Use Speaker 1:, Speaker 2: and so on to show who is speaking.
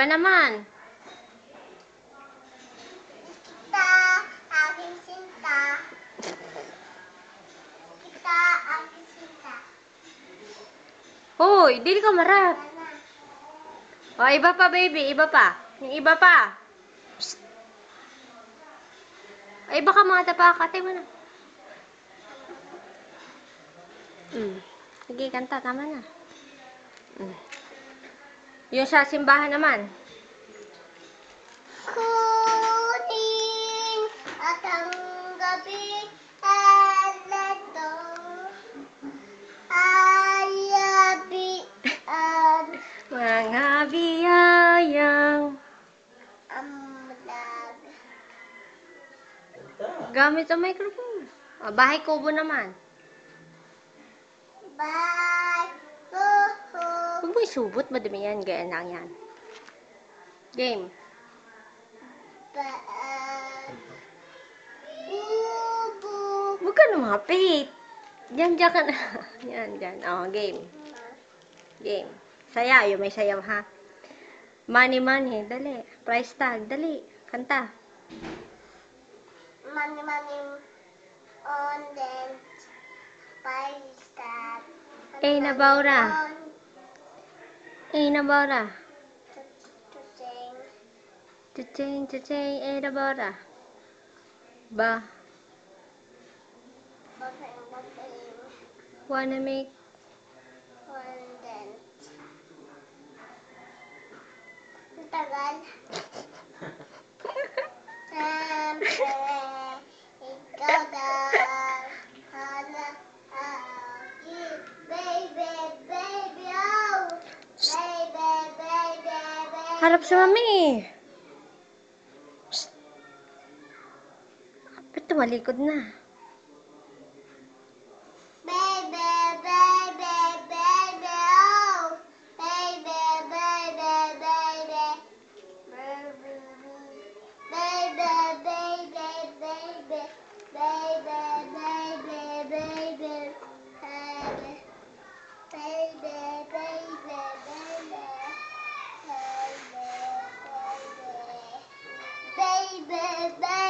Speaker 1: iba naman.
Speaker 2: Kita, aking sinta. Kita, aking sinta.
Speaker 1: Hoy, dili ka marap.
Speaker 2: Sana.
Speaker 1: O, iba pa, baby. Iba pa. Yung iba pa. Psst. Ay, baka mga tapakatay mo na. Sige, kanta. Tama na. Yung sa simbahan naman.
Speaker 2: Kunin at ang gabi alato ayabian
Speaker 1: Mga biyayang
Speaker 2: amlag.
Speaker 1: gamit sa microphone. O, bahay kubo naman.
Speaker 2: Bye.
Speaker 1: Huwag mo isubot. Madumi yan. Gaya lang yan. Game.
Speaker 2: Bubu.
Speaker 1: Huwag ka lumapit. Diyan ka na. Yan, dyan. O, game. Game. Sayaw. May sayaw, ha? Money, money. Dali. Price tag. Dali. Kanta.
Speaker 2: Money, money on them. Bye, stop.
Speaker 1: Eh, nabaura. Eh, nabora. Cha-ching, cha-ching. Eh, nabora. Ba. Wanna make.
Speaker 2: Tagal. Siyempre, ikaw daw. Hala, baby, baby, oh. Baby, baby, baby.
Speaker 1: Harap si mami. Psst. Ba't tumalikod na?
Speaker 2: Baby, baby, baby, oh. Baby, baby, baby. Baby, baby, baby. Baby, baby, baby. Baby, baby, baby. Baby, baby.